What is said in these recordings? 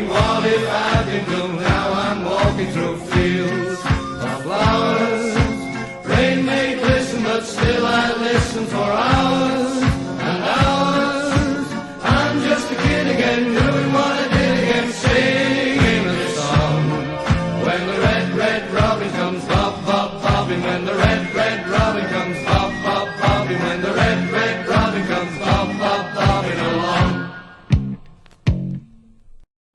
what if I didn't know. Now I'm walking through fields of flowers. Rain may glisten, but still I listen for hours and hours. I'm just a kid again, doing what I did again, singing a song. When the red, red robin comes bob, bob, bobbing. When the red, red robin comes bob, bob, bobbing. When the red, red robin comes bob, bob, bobbing along.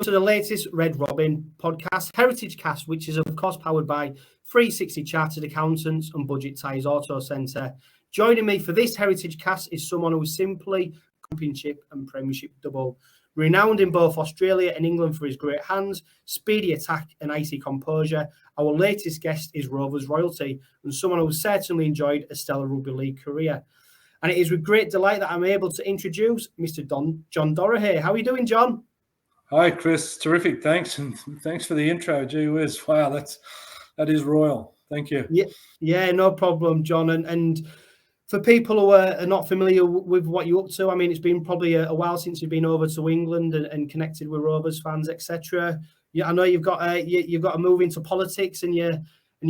To the latest Red Robin podcast, HeritageCast, which is of course powered by 360 Chartered Accountants and Budget Ties Auto Centre. Joining me for this HeritageCast is someone who is simply championship and premiership double. Renowned in both Australia and England for his great hands, speedy attack and icy composure, our latest guest is Rovers royalty and someone who certainly enjoyed a stellar rugby league career. And it is with great delight that I'm able to introduce Mr. John Dorahy. How are you doing, John? Hi, Chris. Terrific. Thanks. And thanks for the intro. Gee whiz. Wow, that is royal. Thank you. Yeah, no problem, John. And for people who are not familiar with what you're up to, I mean, it's been probably a while since you've been over to England and connected with Rovers fans, etc. Yeah, I know you've got to move into politics and you're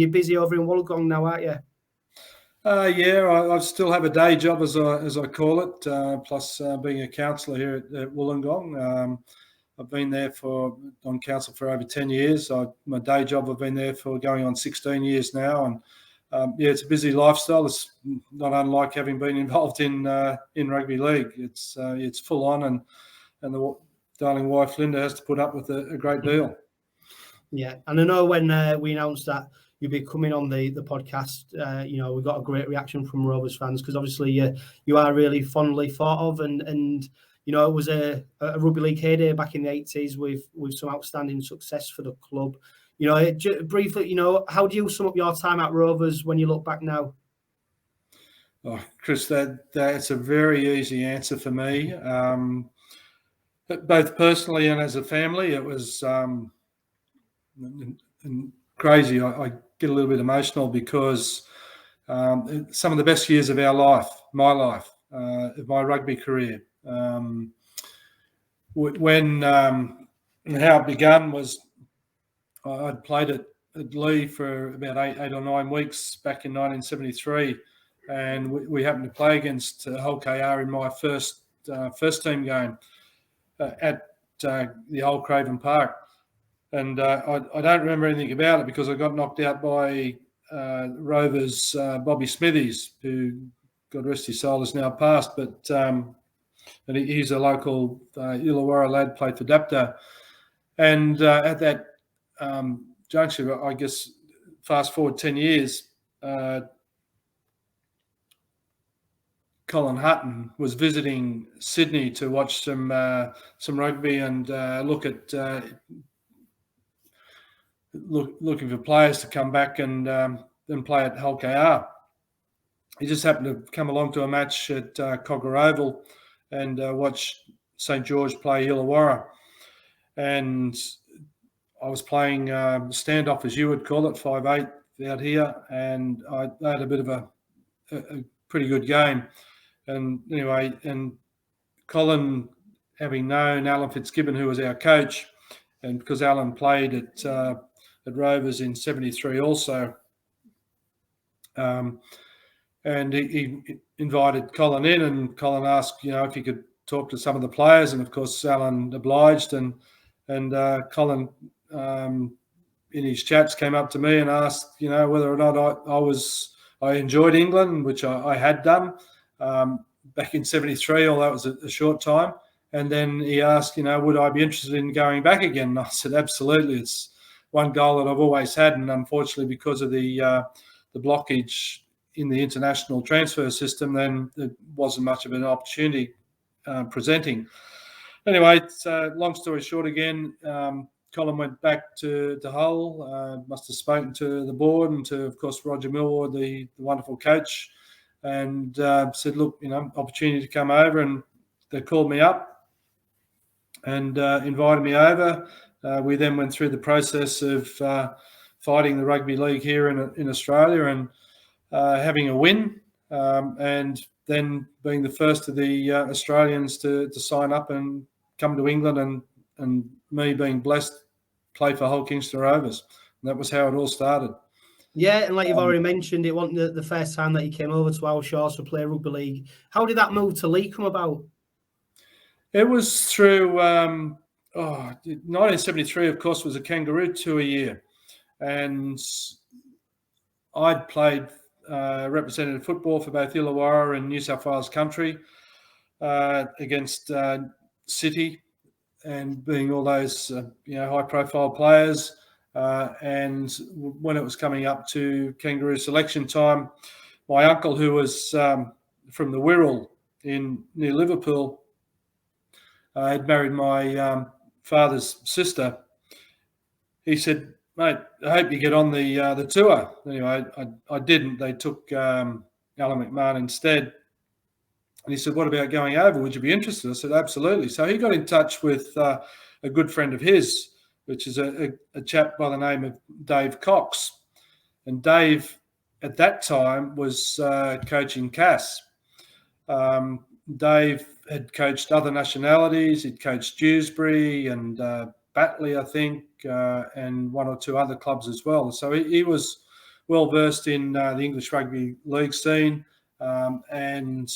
busy over in Wollongong now, aren't you? I still have a day job, as I call it, plus being a councillor here at Wollongong. I've been there on council for over 10 years. My day job, I've been there for going on 16 years now. And it's a busy lifestyle. It's not unlike having been involved in rugby league. It's full on, and the darling wife Linda has to put up with a great deal. Yeah, and I know when we announced that you'd be coming on the podcast, we got a great reaction from Rovers fans because obviously you are really fondly thought of and it was a rugby league heyday back in the 80s with some outstanding success for the club. Briefly, how do you sum up your time at Rovers when you look back now? Oh, Chris, that's a very easy answer for me. Both personally and as a family, it was crazy. I get a little bit emotional because some of the best years of my life, of my rugby career. How it began was I'd played at Lee for about eight or 9 weeks back in 1973, and we happened to play against 𝐂𝐿 in my first team game at the old Craven Park, and I don't remember anything about it because I got knocked out by Rovers Bobby Smithies, who, God rest his soul, is now passed, but and he's a local Illawarra lad, played for 𝓸𝓸𝓷𝓼. And at that juncture, I guess, fast forward 10 years, Colin Hutton was visiting Sydney to watch some rugby and look at looking for players to come back and play at 𝐂𝐿. He just happened to come along to a match at Kogarah Oval and watch St. George play Illawarra. And I was playing standoff, as you would call it, 5'8", out here, and I had a bit of a pretty good game. And anyway, and Colin, having known Alan Fitzgibbon, who was our coach, and because Alan played at Rovers in 73 also, and he invited Colin in, and Colin asked, if he could talk to some of the players, and of course Alan obliged, and Colin in his chats came up to me and asked, whether or not I enjoyed England, which I had done back in 73, although it was a short time. And then he asked, would I be interested in going back again? And I said, absolutely. It's one goal that I've always had, and unfortunately, because of the blockage in the international transfer system, then there wasn't much of an opportunity presenting. Anyway, long story short again, Colin went back to Hull, must have spoken to the board and to, of course, Roger Millward, the wonderful coach, and said, look, opportunity to come over. And they called me up and invited me over. We then went through the process of fighting the rugby league here in Australia and having a win, and then being the first of the Australians to sign up and come to England and and me being blessed, play for whole Kingston Rovers. And that was how it all started. Yeah, and like you've already mentioned, it wasn't the first time that you came over to our shores to play rugby league. How did that move to Leigh come about? It was through 1973, of course, was a kangaroo tour year. And I'd played representative football for both Illawarra and New South Wales country against City, and being all those high-profile players. And when it was coming up to kangaroo selection time, my uncle, who was from the Wirral near Liverpool, had married my father's sister. He said, "Mate, I hope you get on the tour." Anyway, I didn't. They took Alan McMahon instead. And he said, "What about going over? Would you be interested?" I said, "Absolutely." So he got in touch with a good friend of his, which is a chap by the name of Dave Cox. And Dave, at that time, was coaching Cass. Dave had coached other nationalities. He'd coached Dewsbury and Batley, I think, and one or two other clubs as well. So he was well versed in the English rugby league scene. And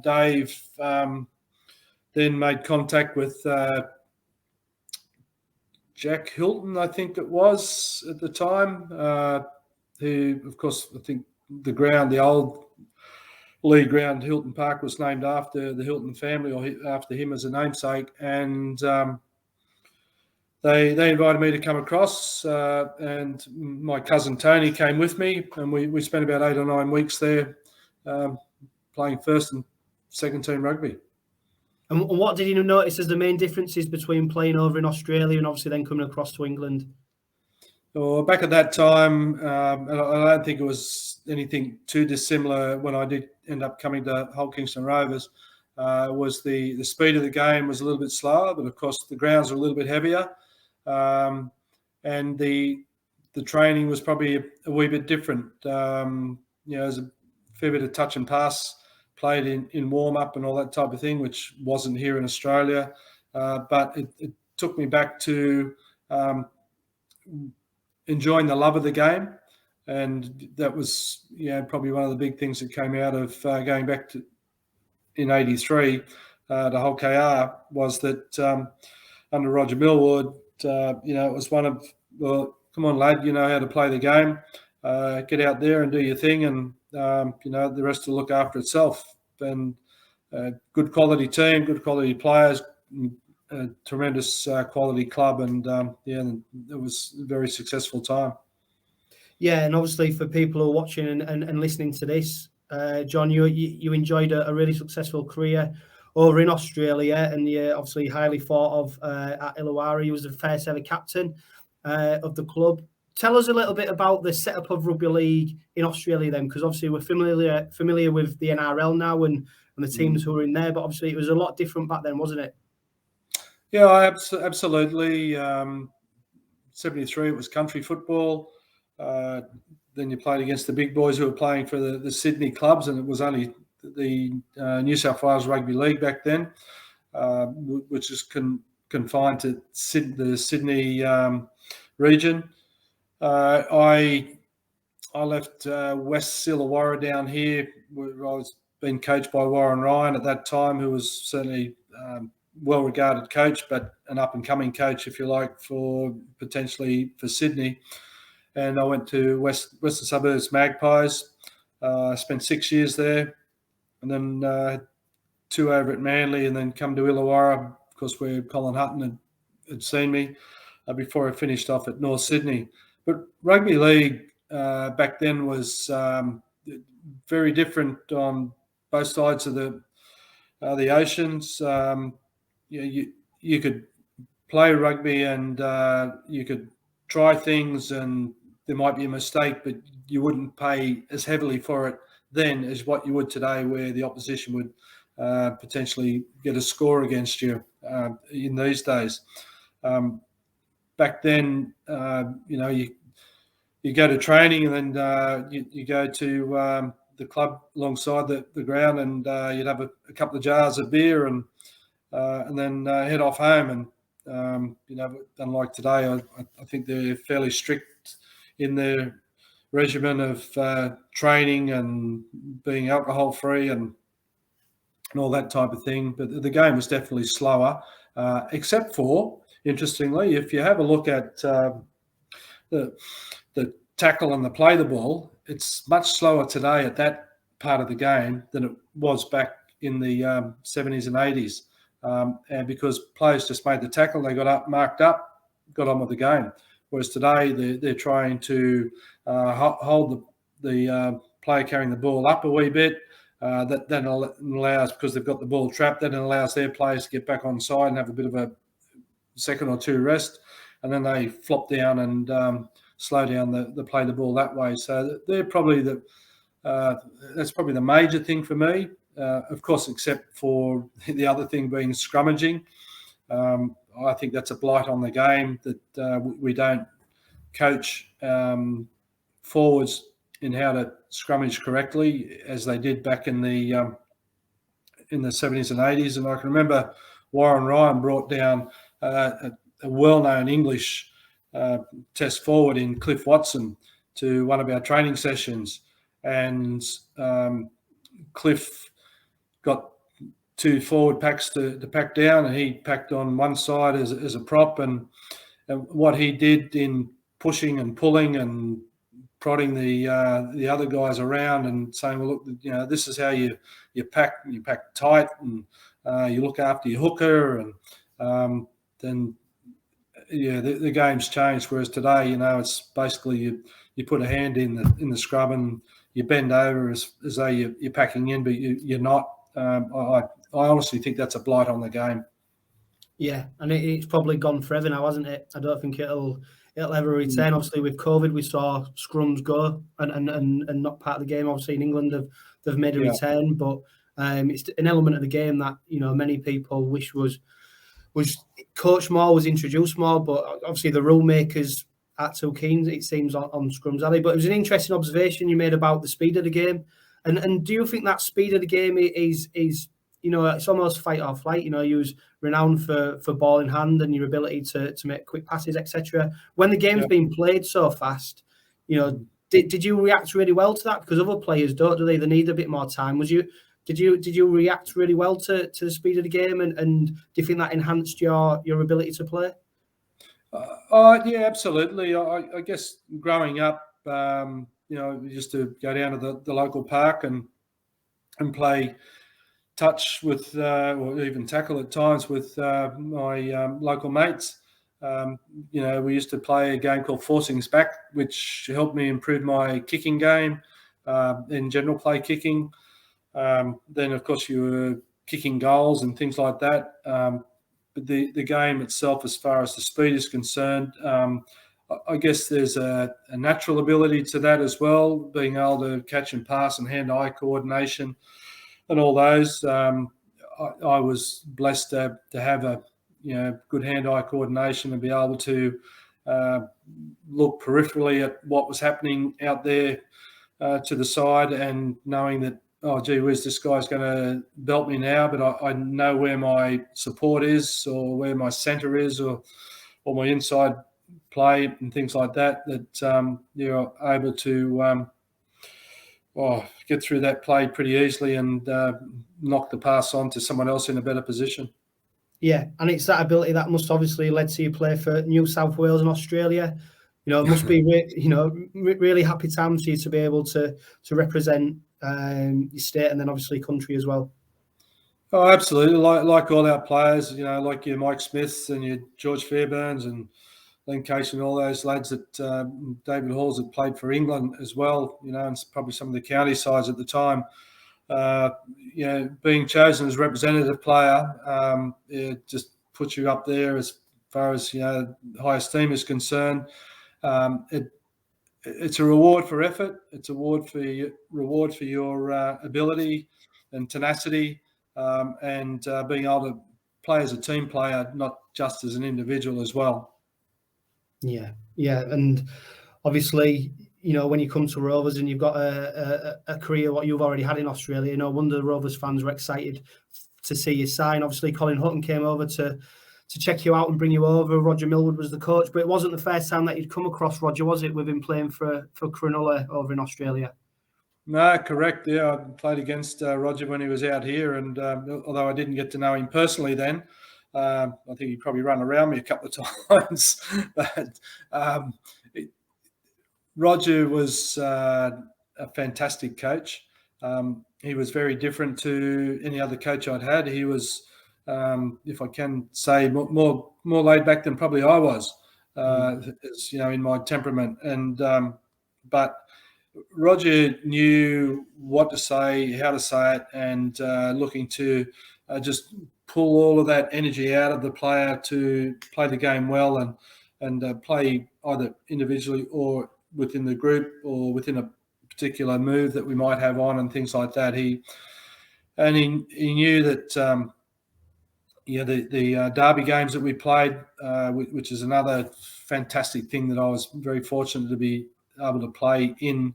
Dave then made contact with Jack Hilton, I think it was at the time, who, of course, I think the old Leigh ground, Hilton Park, was named after the Hilton family, or after him as a namesake. And they invited me to come across, and my cousin Tony came with me, and we spent about 8 or 9 weeks there playing first and second team rugby. And what did you notice as the main differences between playing over in Australia and obviously then coming across to England? Well, back at that time, and I don't think it was anything too dissimilar when I did end up coming to whole Kingston Rovers, was the speed of the game was a little bit slower, but of course the grounds were a little bit heavier, and the training was probably a wee bit different. There's a fair bit of touch and pass played in warm-up and all that type of thing, which wasn't here in Australia. But it took me back to enjoying the love of the game. And that was probably one of the big things that came out of going back to in 83 to whole KR, was that under Roger Millward, it was one of, well, come on, lad, you know how to play the game. Get out there and do your thing, and the rest will look after itself. And good quality team, good quality players, a tremendous quality club, and it was a very successful time. Yeah, and obviously for people who are watching and listening to this, John, you enjoyed a really successful career over in Australia, and you're obviously highly thought of at Illawarra. You was the first ever captain of the club. Tell us a little bit about the setup of rugby league in Australia then, because obviously we're familiar with the NRL now and the teams who are in there, but obviously it was a lot different back then, wasn't it? Yeah, absolutely. 73, it was country football. Then you played against the big boys who were playing for the Sydney clubs, and it was only the New South Wales Rugby League back then, which is confined to the Sydney region. I left West Illawarra down here, where I was being coached by Warren Ryan at that time, who was certainly well-regarded coach, but an up-and-coming coach, if you like, potentially for Sydney. And I went to Western Suburbs Magpies. Spent 6 years there, and then 2 over at Manly, and then come to Illawarra, of course, where Colin Hutton had seen me before I finished off at North Sydney. But rugby league back then was very different on both sides of the oceans. You could play rugby and you could try things, and there might be a mistake, but you wouldn't pay as heavily for it then as what you would today, where the opposition would potentially get a score against you in these days. Back then, you go to training, and then you go to the club alongside the ground, and you'd have a couple of jars of beer and then head off home. And Unlike today, I think they're fairly strict in their regimen of training and being alcohol free and all that type of thing. But the game was definitely slower, except for, interestingly, if you have a look at the tackle and the play the ball, it's much slower today at that part of the game than it was back in the 70s and 80s. And because players just made the tackle, they got up, marked up, got on with the game. Whereas today they're trying to hold the player carrying the ball up a wee bit. That then allows, because they've got the ball trapped, then it allows their players to get back on side and have a bit of a second or two rest, and then they flop down and slow down the play the ball that way. So they're probably that's probably the major thing for me. Of course, except for the other thing being scrummaging. I think that's a blight on the game that we don't coach forwards in how to scrummage correctly as they did back in the 70s and 80s. And I can remember Warren Ryan brought down a well-known English test forward in Cliff Watson to one of our training sessions, and Cliff got two forward packs to pack down, and he packed on one side as a prop, and what he did in pushing and pulling and prodding the other guys around and saying, well, look, this is how you pack tight, and you look after your hooker, and then the game's changed. Whereas today, it's basically you put a hand in the scrub and you bend over as though you're packing in, but you're not. I honestly think that's a blight on the game. Yeah, and it's probably gone forever now, hasn't it? I don't think it'll ever return. Obviously, with COVID, we saw scrums go and not part of the game. Obviously, in England, they've made a return, but it's an element of the game that many people wish was coached more, was introduced more. But obviously, the rule makers aren't too keen, it seems, on scrums, are they? But it was an interesting observation you made about the speed of the game. And do you think that speed of the game is it's almost fight or flight? You was renowned for ball in hand and your ability to make quick passes, etc. When the game's being played so fast, did you react really well to that? Because other players don't, do they? They need a bit more time. Did you react really well to the speed of the game, and do you think that enhanced your ability to play? Yeah, absolutely. I guess growing up, we used to go down to the local park and play touch with, or even tackle at times with my local mates. We used to play a game called Forcing's Back, which helped me improve my kicking game, in general play kicking. Then, of course, you were kicking goals and things like that. But the game itself, as far as the speed is concerned, I guess there's a natural ability to that as well, being able to catch and pass and hand-eye coordination and all those. I was blessed to have a good hand-eye coordination and be able to look peripherally at what was happening out there to the side, and knowing that, oh, gee whiz, this guy's going to belt me now, but I know where my support is, or where my centre is, or my inside play and things like that you're able to get through that play pretty easily and knock the pass on to someone else in a better position. Yeah, and it's that ability that must obviously led to you play for New South Wales and Australia. It must be really happy times for you to be able to represent your state and then obviously country as well. Oh, absolutely. Like all our players, like your Mike Smiths and your George Fairbairns and Len Case and all those lads that David Halls had played for England as well, and probably some of the county sides at the time. Being chosen as representative player, it just puts you up there as far as high esteem is concerned. It's a reward for effort. It's a reward for your ability and tenacity, and being able to play as a team player, not just as an individual as well. Yeah, and obviously, when you come to Rovers and you've got a career what you've already had in Australia, no wonder the Rovers fans were excited to see you sign. Obviously, Colin Hutton came over to check you out and bring you over. Roger Millward was the coach, but it wasn't the first time that you'd come across Roger, was it, with him playing for Cronulla over in Australia? No, correct. Yeah, I played against Roger when he was out here, and although I didn't get to know him personally then, I think he probably ran around me a couple of times. But Roger was a fantastic coach. He was very different to any other coach I'd had. He was, if I can say, more laid back than probably I was, as, in my temperament. And but Roger knew what to say, how to say it, and looking to just pull all of that energy out of the player to play the game well and play either individually or within the group or within a particular move that we might have on and things like that. He knew that the derby games that we played, which is another fantastic thing that I was very fortunate to be able to play in,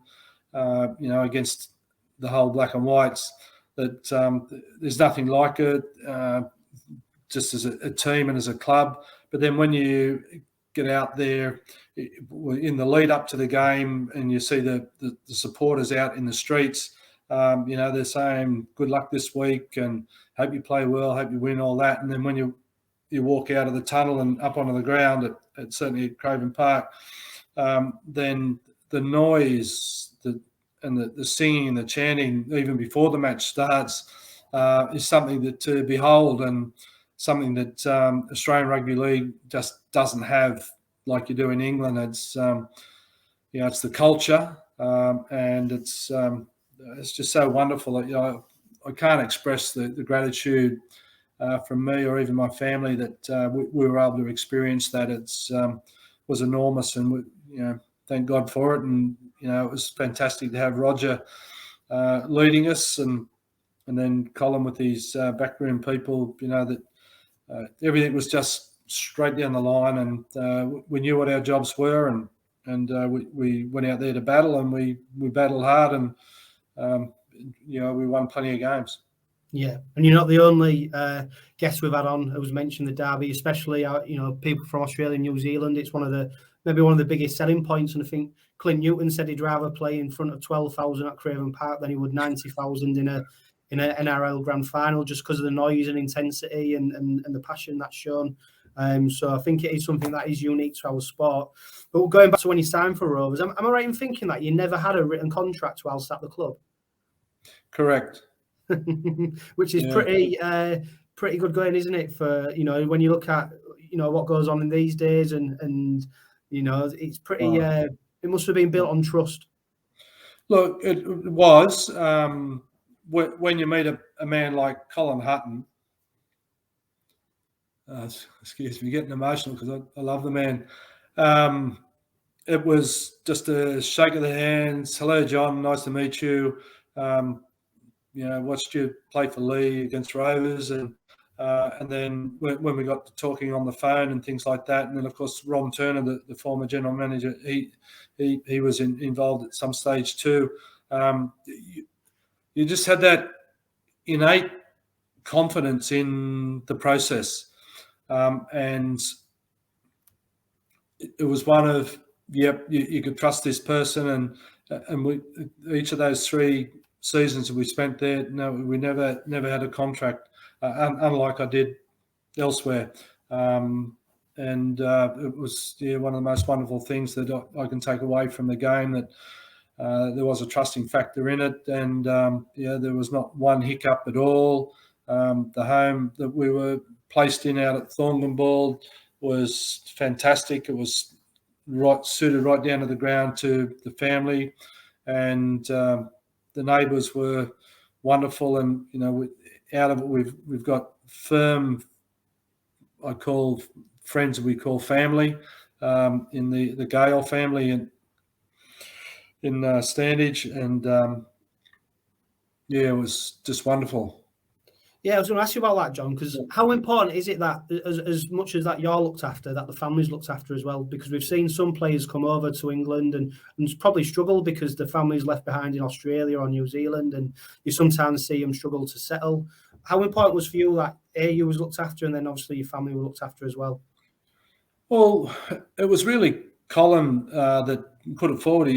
against the whole black and whites, that there's nothing like it, just as a team and as a club. But then when you get out there in the lead up to the game and you see the supporters out in the streets, they're saying good luck this week and hope you play well, hope you win, all that. And then when you walk out of the tunnel and up onto the ground at certainly at Craven Park, then the noise, the singing and the chanting even before the match starts is something that to behold, and something that Australian Rugby League just doesn't have like you do in England. It's it's the culture, and it's just so wonderful. I can't express the gratitude from me or even my family that we were able to experience that. It's was enormous, and thank God for it. And it was fantastic to have Roger leading us, and then Colin with his backroom people. That everything was just straight down the line, and we knew what our jobs were, and we went out there to battle, and we battled hard, and we won plenty of games. Yeah, and you're not the only guest we've had on who's mentioned the derby, especially people from Australia and New Zealand. It's maybe one of the biggest selling points, and I think Clint Newton said he'd rather play in front of 12,000 at Craven Park than he would 90,000 in an NRL grand final, just because of the noise and intensity and the passion that's shown. So I think it is something that is unique to our sport. But going back to when you signed for Rovers, am I right in thinking that you never had a written contract whilst at the club? Correct. Which is pretty good going, isn't it? For when you look at what goes on in these days, and it's pretty. It must have been built on trust. Look, it was when you meet a man like Colin Hutton. Excuse me, getting emotional because I love the man. It was just a shake of the hands. Hello, John. Nice to meet you. Watched you play for Lee against Rovers, and then when we got to talking on the phone and things like that, and then of course Ron Turner, the former general manager, he was involved at some stage too. You just had that innate confidence in the process, and it was one of you could trust this person, and we each of those 3 seasons that we spent there, no, we never had a contract, unlike I did elsewhere. And it was one of the most wonderful things that I can take away from the game, that there was a trusting factor in it, and there was not one hiccup at all. The home that we were placed in out at Thornton was fantastic. It was suited right down to the ground to the family, and the neighbours were wonderful, and out of it we've got firm, I call friends, we call family, in the Gale family in Standage, and it was just wonderful. Yeah, I was going to ask you about that, John, because how important is it that as much as that you're looked after, that the family's looked after as well? Because we've seen some players come over to England and probably struggle because the family's left behind in Australia or New Zealand, and you sometimes see them struggle to settle. How important was for you that you was looked after, and then obviously your family were looked after as well? Well, it was really Colin that put it forward.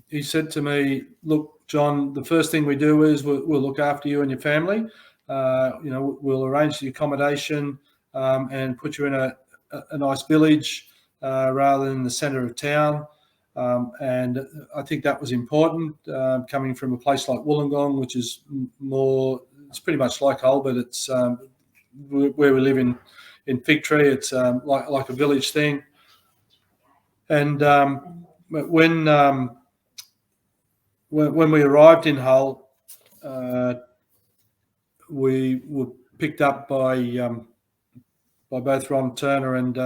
He said to me, "Look, John, the first thing we do is we'll look after you and your family. We'll arrange the accommodation and put you in a nice village rather than the centre of town." And I think that was important, coming from a place like Wollongong, which is more, it's pretty much like Hull, but it's where we live in Fig-Tree. It's like a village thing. And when we arrived in Hull, we were picked up by both Ron Turner and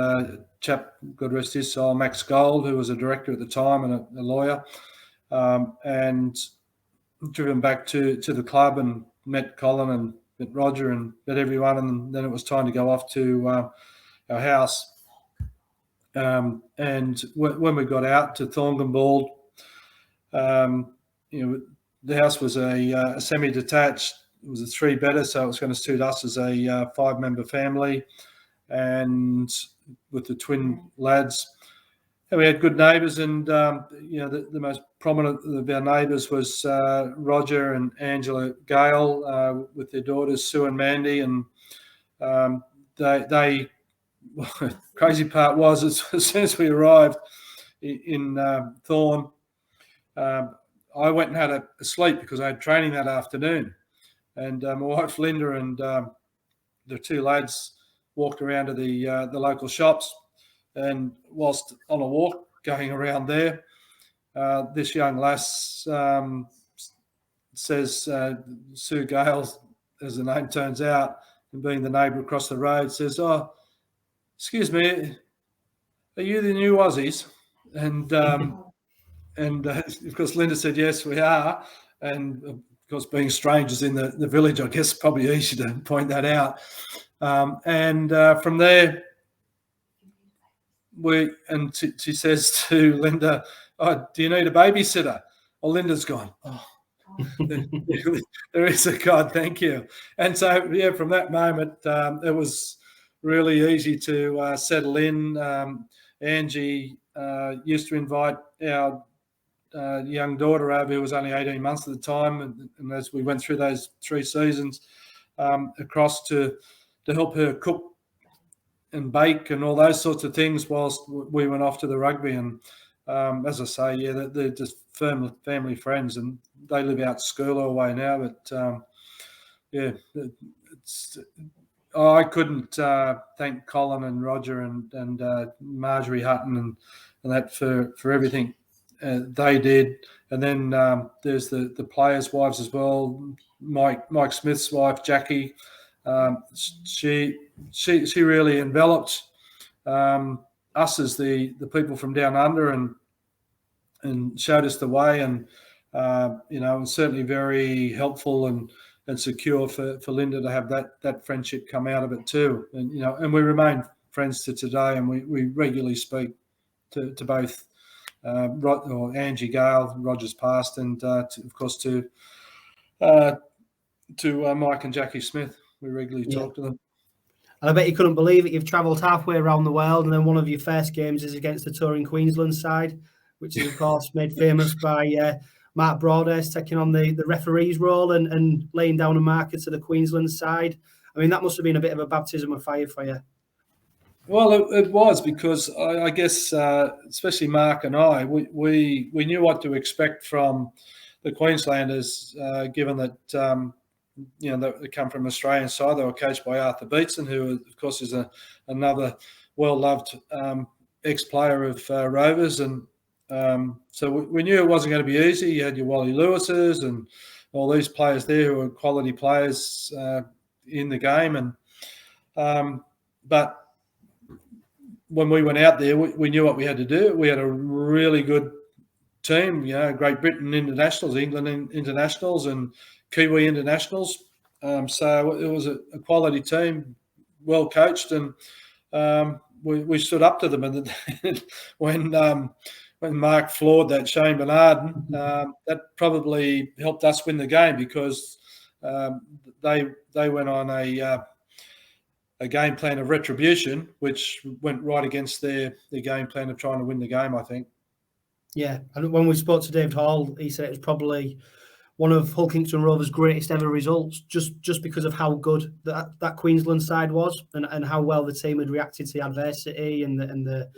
chap, God rest his soul, Max Gold, who was a director at the time and a lawyer, and driven back to the club and met Colin and met Roger and met everyone, and then it was time to go off to our house. And when we got out to 𝐁𝐿𝐵, the house was a semi-detached. It was a 3-bedder, so it was going to suit us as a 5-member family, and with the twin lads. And we had good neighbours, and the most prominent of our neighbours was Roger and Angela Gale, with their daughters Sue and Mandy, and they crazy part was, as soon as we arrived in Thorn, I went and had a sleep because I had training that afternoon, and my wife Linda and the 2 lads walked around to the local shops, and whilst on a walk going around there, this young lass says, Sue Gale, as the name turns out, and being the neighbour across the road, says, "Oh, excuse me, are you the new Aussies?" And of course Linda said, "Yes, we are." And of course, being strangers in the village, I guess probably easy to point that out. From there, she says to Linda, "Oh, do you need a babysitter?" Well, Linda's gone, "Oh, there is a God, thank you." And so, yeah, from that moment, it was really easy to settle in. Angie used to invite our young daughter over, who was only 18 months at the time, and as we went through those 3 seasons, across to help her cook and bake and all those sorts of things whilst we went off to the rugby. And as I say, yeah, they're just family friends, and they live out Skirt way now. But yeah, I couldn't thank Colin and Roger and Marjorie Hutton and that for everything they did. And then there's the players' wives as well. Mike Smith's wife, Jackie, she really enveloped us as the people from down under, and showed us the way, and was certainly very helpful and secure for Linda to have that friendship come out of it too. And we remain friends to today, and we regularly speak to both Angie Gale, Roger's past, and of course to Mike and Jackie Smith. We regularly talk to them. And I bet you couldn't believe it. You've travelled halfway around the world, and then one of your first games is against the touring Queensland side, which is, of course, made famous by Mark Broadhurst taking on the referee's role and laying down a marker to the Queensland side. I mean, that must have been a bit of a baptism of fire for you. Well, it was, because I guess, especially Mark and I, we knew what to expect from the Queenslanders, given that they come from Australian side. They were coached by Arthur Beetson, who, of course, is another well-loved ex-player of Rovers. And so we knew it wasn't going to be easy. You had your Wally Lewises and all these players there who were quality players in the game. And but when we went out there, we knew what we had to do. We had a really good team, Great Britain internationals, England internationals, and Kiwi internationals. So it was a quality team, well coached, and we stood up to them. And when Mark floored that Shane Bernard, that probably helped us win the game, because they went on game plan of retribution, which went right against their game plan of trying to win the game, I think. Yeah, and when we spoke to David Hall, he said it was probably one of Hull Kingston Rovers' greatest ever results, just because of how good that Queensland side was, and how well the team had reacted to the adversity and the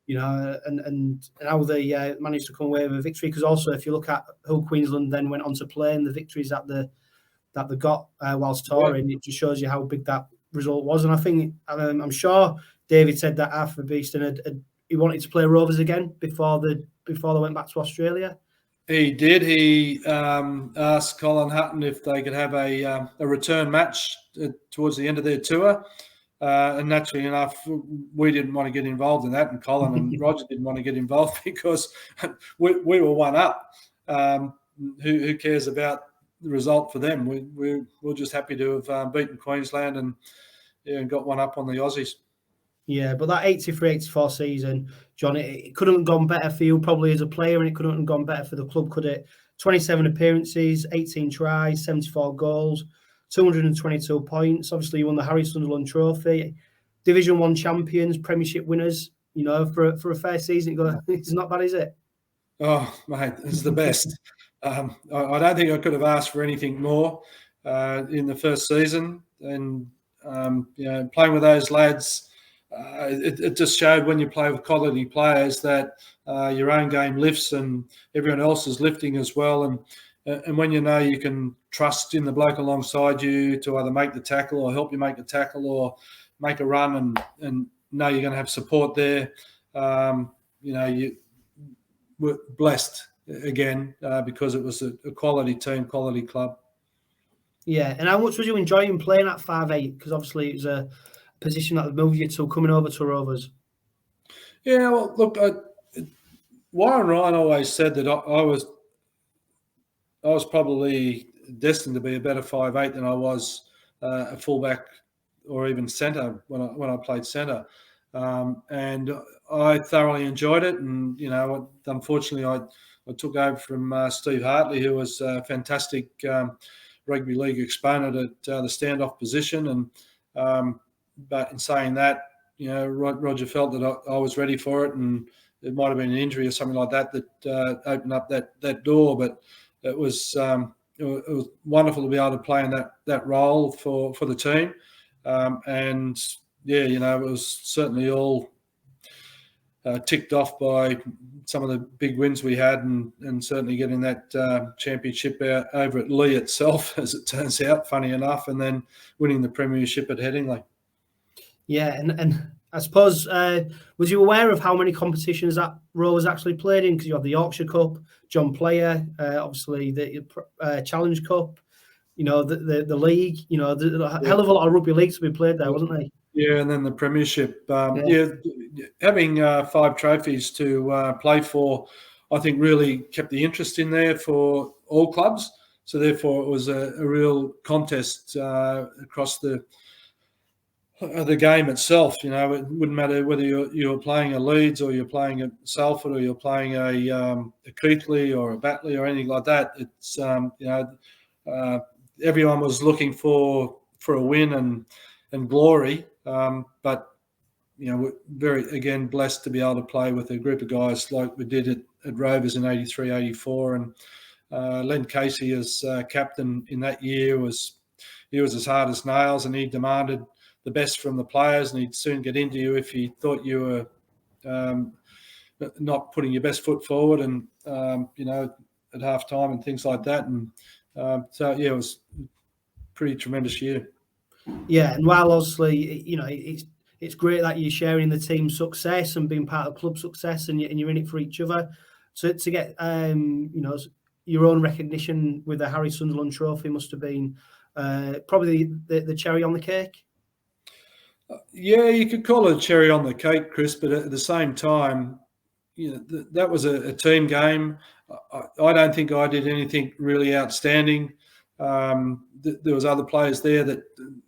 you know, and how they managed to come away with a victory. Because also, if you look at who Queensland then went on to play and the victories that they got whilst touring, it just shows you how big that result was. And I think I'm sure David said that after Beeston he wanted to play Rovers again before they went back to Australia. He did. He asked Colin Hutton if they could have a return match towards the end of their tour. And naturally enough, we didn't want to get involved in that, and Colin and Roger didn't want to get involved because we were one up. Who cares about the result for them? We're just happy to have beaten Queensland and got one up on the Aussies. Yeah, but that 83-84 season, John, it couldn't have gone better for you probably as a player, and it couldn't have gone better for the club, could it? 27 appearances, 18 tries, 74 goals, 222 points. Obviously, you won the Harry Sunderland Trophy, Division 1 champions, Premiership winners. You know, for a fair season, it's not bad, is it? Oh, mate, it's the best. I don't think I could have asked for anything more in the first season. And, playing with those lads, it just showed when you play with quality players that your own game lifts and everyone else is lifting as well. And when you know you can trust in the bloke alongside you to either make the tackle or help you make the tackle or make a run and know you're going to have support there, you were blessed again because it was a quality team, quality club. Yeah, and how much was you enjoying playing at 5'8"? Because obviously it was a position that moved you to coming over to Rovers. Yeah, well, look, Warren Ryan always said that I was probably destined to be a better 5'8" than I was a fullback or even centre when I played centre. And I thoroughly enjoyed it. And, unfortunately, I took over from Steve Hartley, who was a fantastic rugby league exponent at the standoff position. But in saying that, Roger felt that I was ready for it, and it might have been an injury or something like that opened up that door. But it was wonderful to be able to play in that role for the team. It was certainly all ticked off by some of the big wins we had, and certainly getting that championship out over at Lee itself, as it turns out, funny enough, and then winning the premiership at Headingley. Yeah, and I suppose, was you aware of how many competitions that Rovers actually played in? Because you had the Yorkshire Cup, John Player, obviously the Challenge Cup, the league, the hell of a lot of rugby leagues to be played there, wasn't there? Yeah, and then the premiership. Having 5 trophies to play for, I think really kept the interest in there for all clubs. So therefore, it was a real contest across the game itself. It wouldn't matter whether you were playing a Leeds or you're playing a Salford or you're playing a 𝐂𝐿 or a Batley or anything like that. It's everyone was looking for a win and glory. But we're very, again, blessed to be able to play with a group of guys like we did at Rovers in 83, 84. And Len Casey as captain in that year was as hard as nails, and he demanded the best from the players, and he'd soon get into you if he thought you were not putting your best foot forward, and at half time and things like that. And it was a pretty tremendous year. Yeah, and while obviously it's great that you're sharing the team's success and being part of club success, and you're in it for each other. So to get your own recognition with the Harry Sunderland Trophy must have been probably the cherry on the cake. Yeah, you could call it a cherry on the cake, Chris, but at the same time, that was a team game. I don't think I did anything really outstanding. There was other players there that,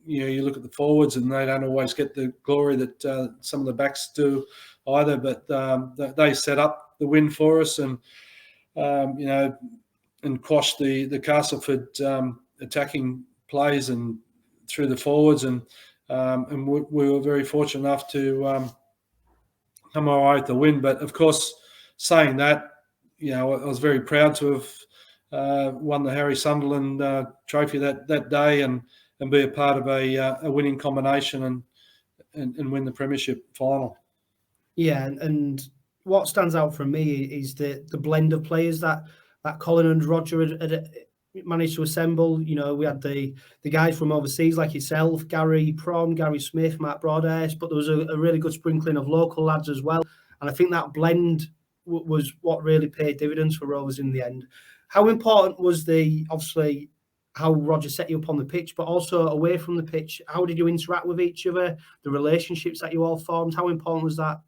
you look at the forwards and they don't always get the glory that some of the backs do either, but they set up the win for us and quashed the Castleford attacking plays and through the forwards, and and we were very fortunate enough to come away with the win. But of course, saying that, I was very proud to have won the Harry Sunderland trophy that day and be a part of a winning combination and win the premiership final. Yeah, and what stands out for me is the blend of players that Colin and Roger had managed to assemble. We had the guys from overseas like yourself, Gary Prom, Gary Smith, Matt Broadhurst, but there was a really good sprinkling of local lads as well. And I think that blend was what really paid dividends for Rovers in the end. How important was obviously how Roger set you up on the pitch, but also away from the pitch? How did you interact with each other? The relationships that you all formed, how important was that?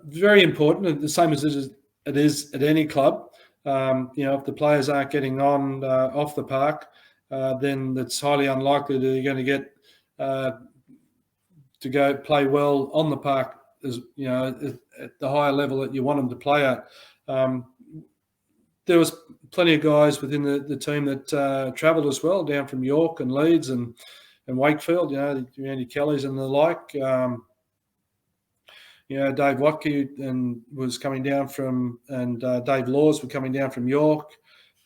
Very important, the same as it is at any club. If the players aren't getting on off the park, then it's highly unlikely that you're going to get to go play well on the park, at the higher level that you want them to play at. There was plenty of guys within the team that travelled as well, down from York and Leeds and Wakefield, Andy Kelly's and the like. Dave Watke was coming down from, and Dave Laws were coming down from York.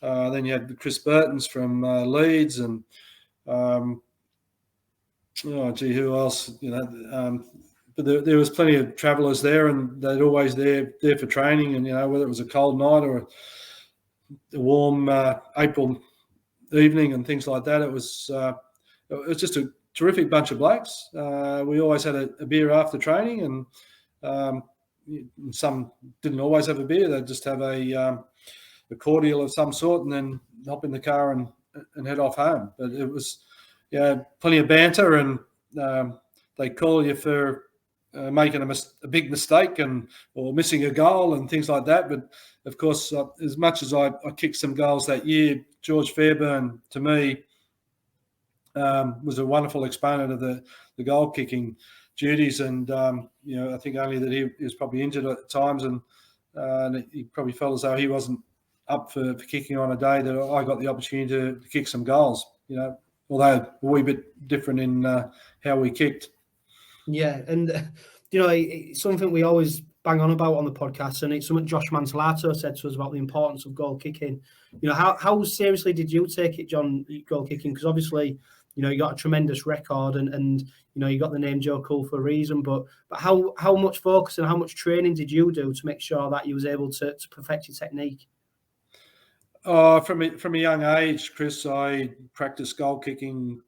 Then you had the Chris Burtons from Leeds, and who else? But there was plenty of travellers there, and they're always there for training. And whether it was a cold night or a warm April evening and things like that, it was just a terrific bunch of blokes. We always had a beer after training, and some didn't always have a beer. They'd just have a cordial of some sort and then hop in the car and head off home. But it was plenty of banter, and they call you for making a big mistake or missing a goal and things like that. But of course, as much as I kicked some goals that year, George Fairbairn, to me, was a wonderful exponent of the goal kicking duties, and I think only that he was probably injured at times, and he probably felt as though he wasn't up for kicking on a day that I got the opportunity to kick some goals. Although a wee bit different in how we kicked. Yeah, and it's something we always bang on about on the podcast, and it's something Josh Mantellato said to us about the importance of goal kicking. How seriously did you take it, John, goal kicking? Because obviously, you got a tremendous record, and you got the name Joe Cool for a reason. But how much focus and how much training did you do to make sure that you was able to perfect your technique? From a young age, Chris, I practiced goal kicking,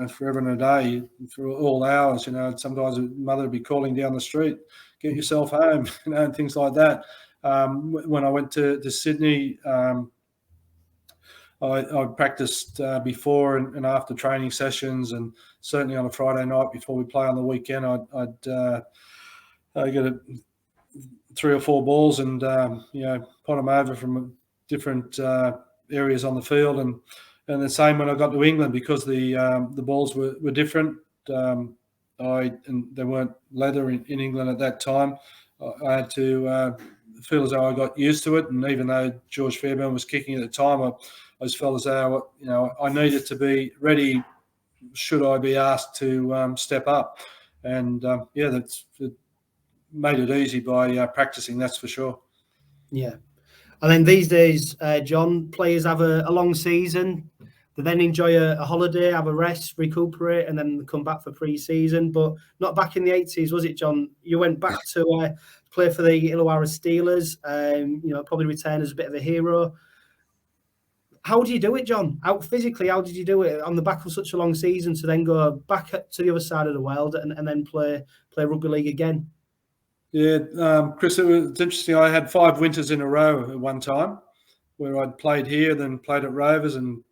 forever and a day, for all hours. Sometimes mother would be calling down the street, "Get yourself home," and things like that. When I went to Sydney, I practiced before and after training sessions, and certainly on a Friday night before we play on the weekend, I'd get 3 or 4 balls and pot them over from different areas on the field, and the same when I got to England, because the balls were different. And they weren't leather in England at that time. I had to feel as though I got used to it, and even though George Fairbairn was kicking at the time, I just felt as though I needed to be ready should I be asked to step up, and it made it easy by practicing. That's for sure. Yeah. And then these days, John, players have a long season. They then enjoy a holiday, have a rest, recuperate, and then come back for pre-season. But not back in the 80s, was it, John? You went back to play for the Illawarra Steelers, probably return as a bit of a hero. How do you do it, John? Physically, how did you do it on the back of such a long season to then go back to the other side of the world and then play rugby league again? Yeah, Chris, it's interesting. I had 5 winters in a row at one time where I'd played here, then played at Rovers, and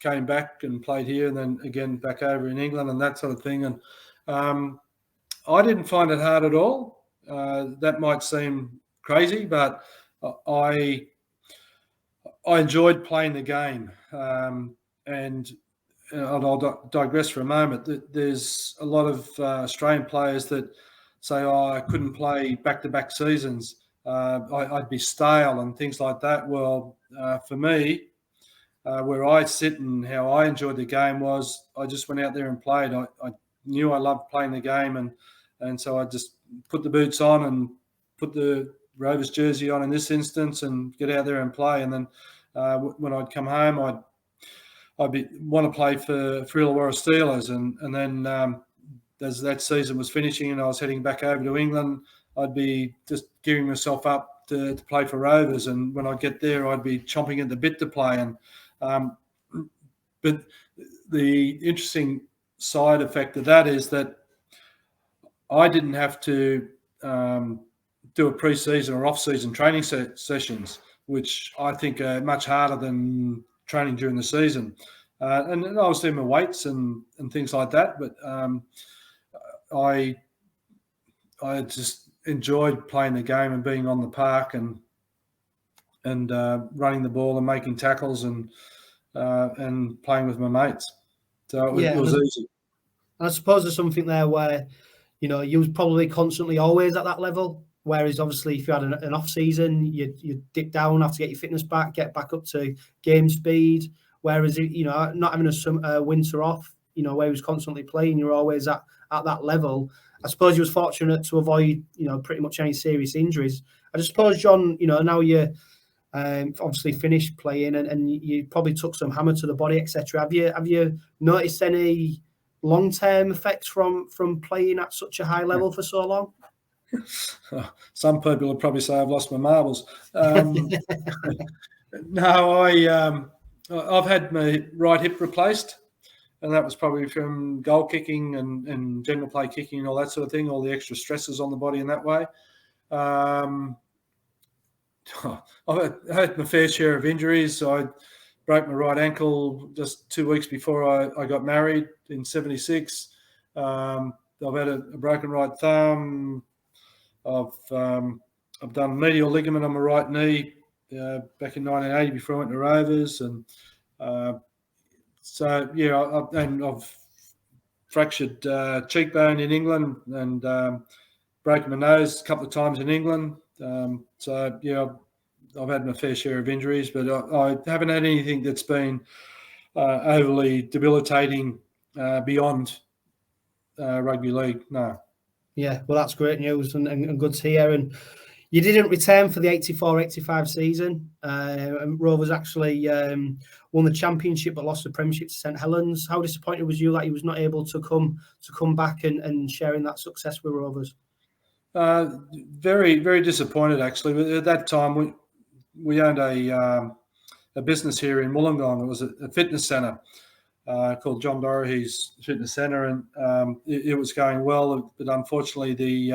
came back and played here, and then again back over in England and that sort of thing. And I didn't find it hard at all. That might seem crazy, but I enjoyed playing the game. And I'll digress for a moment. There's a lot of Australian players that say, I couldn't play back-to-back seasons. I'd be stale and things like that. Well, for me, where I sit and how I enjoyed the game was I just went out there and played. I knew I loved playing the game, and so I just put the boots on and put the Rovers jersey on in this instance and get out there and play. And then when I'd come home, I'd want to play for Illawarra Steelers, and then as that season was finishing and I was heading back over to England, I'd be just gearing myself up to play for Rovers. And when I get there, I'd be chomping at the bit to play. And but the interesting side effect of that is that I didn't have to do a pre-season or off-season training sessions, which I think are much harder than training during the season. And I was doing my weights and things like that, but I just enjoyed playing the game and being on the park and running the ball and making tackles and playing with my mates. So it was easy. I suppose there's something there where, you was probably constantly always at that level. Whereas obviously if you had an off season, you dip down, have to get your fitness back, get back up to game speed. Whereas, not having a winter off, where he was constantly playing, you're always at that level. I suppose you was fortunate to avoid, pretty much any serious injuries. I just suppose, John, now you're obviously finished playing and you probably took some hammer to the body, etc. Have you noticed any long-term effects from playing at such a high level for so long? Some people would probably say I've lost my marbles. No, I've had my right hip replaced, and that was probably from goal kicking and general play kicking and all that sort of thing, all the extra stresses on the body in that way. I've had my fair share of injuries. I broke my right ankle just 2 weeks before I got married in '76. I've had a broken right thumb. I've done medial ligament on my right knee back in 1980 before I went to Rovers, and I've fractured cheekbone in England and broken my nose a couple of times in England. I've had my fair share of injuries, but I haven't had anything that's been overly debilitating beyond rugby league. No. Yeah, well, that's great news and good to hear. And you didn't return for the 84-85 season. Rovers actually won the championship but lost the premiership to St Helens. How disappointed was you that he was not able to come back and sharing that success with Rovers? Very, very disappointed, actually. At that time, we owned a business here in Wollongong. It was a fitness centre called John Dorahy's Fitness Centre, and it was going well, but unfortunately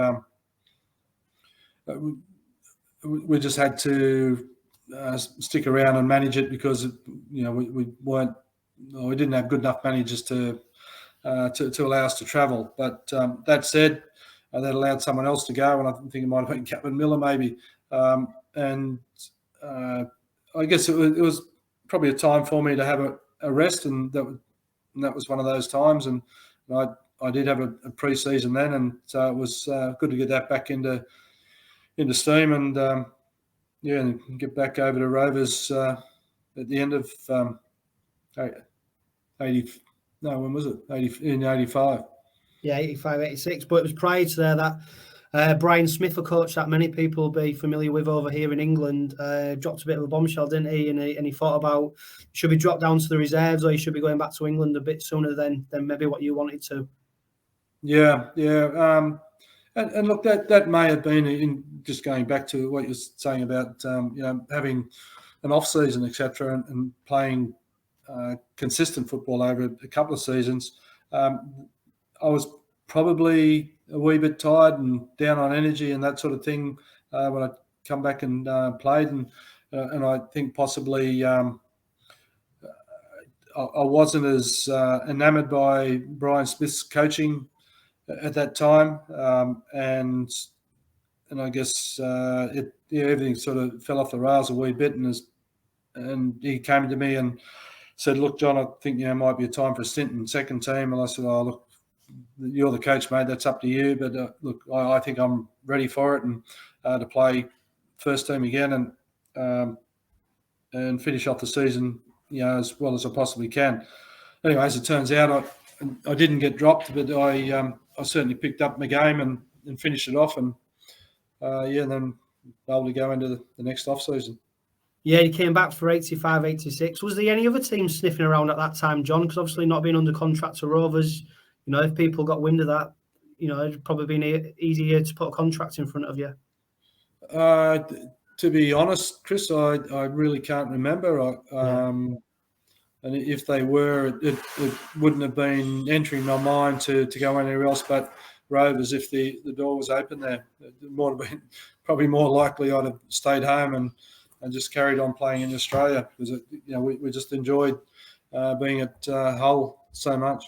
we just had to stick around and manage it because we didn't have good enough managers to allow us to travel. But that said, that allowed someone else to go, and I think it might have been Captain Miller maybe. I guess it was probably a time for me to have a rest, and that was one of those times. And I did have a pre-season then, and so it was good to get that back into steam and and get back over to Rovers at the end of 80. No, when was it? 85. Yeah, 85, 86. But it was prior to that. Brian Smith, a coach that many people will be familiar with over here in England, dropped a bit of a bombshell, didn't he? And he thought about should be dropped down to the reserves or he should be going back to England a bit sooner than maybe what you wanted to. Yeah. And look, that may have been in just going back to what you're saying about having an off season, etc., and playing consistent football over a couple of seasons. I was probably a wee bit tired and down on energy and that sort of thing when I come back and played, and I think possibly I wasn't as enamoured by Brian Smith's coaching at that time, and I guess everything sort of fell off the rails a wee bit, and he came to me and said, "Look, John, I think might be a time for a stint in second team." And I said, "Oh, look, you're the coach, mate. That's up to you. But look, I think I'm ready for it and to play first team again and finish off the season as well as I possibly can. Anyway, as it turns out, I didn't get dropped, but I certainly picked up my game and finished it off, and then able to go into the next off season. Yeah, he came back for 85, 86. Was there any other teams sniffing around at that time, John? Because obviously not being under contract to Rovers, if people got wind of that, it'd probably been easier to put a contract in front of you. To be honest, Chris, I really can't remember. And if they were, it wouldn't have been entering my mind to go anywhere else but Rovers if the door was open there. It might have been probably more likely I'd have stayed home and just carried on playing in Australia because we just enjoyed being at Hull so much.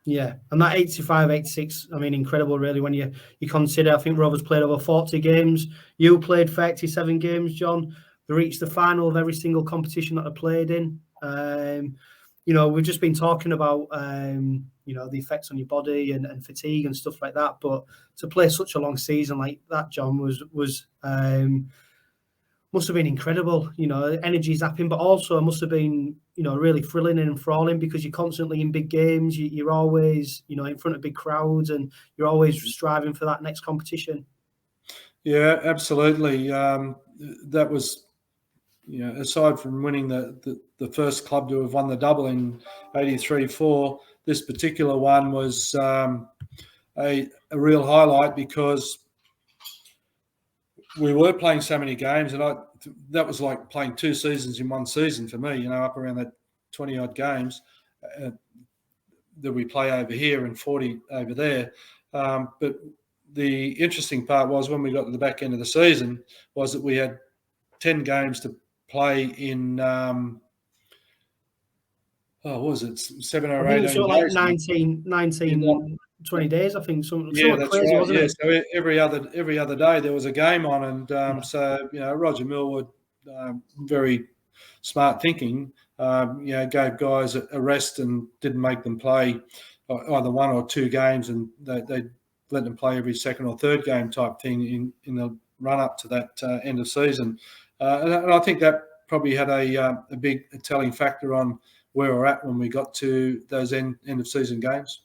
Yeah, and that 85, 86, incredible really when you consider, I think Rovers played over 40 games. You played 37 games, John. They reached the final of every single competition that they played in. We've just been talking about, the effects on your body and fatigue and stuff like that. But to play such a long season like that, John, was must have been incredible. Energy zapping, but also must have been, really thrilling and enthralling because you're constantly in big games. You're always, in front of big crowds, and you're always striving for that next competition. Yeah, absolutely. That was. Aside from winning the first club to have won the double in 83-4, this particular one was a real highlight because we were playing so many games, and that was like playing 2 seasons in one season for me, up around that 20-odd games that we play over here and 40 over there. But the interesting part was when we got to the back end of the season was that we had 10 games to play in, what was it, 7 or 8 days? Like 19, 20 days, I think. That's crazy, right. wasn't it? So every other day there was a game on, and so Roger Millwood, very smart thinking, gave guys a rest and didn't make them play either 1 or 2 games, and they let them play every second or third game type thing in the run up to that end of season. And I think that probably had a big telling factor on where we're at when we got to those end of season games.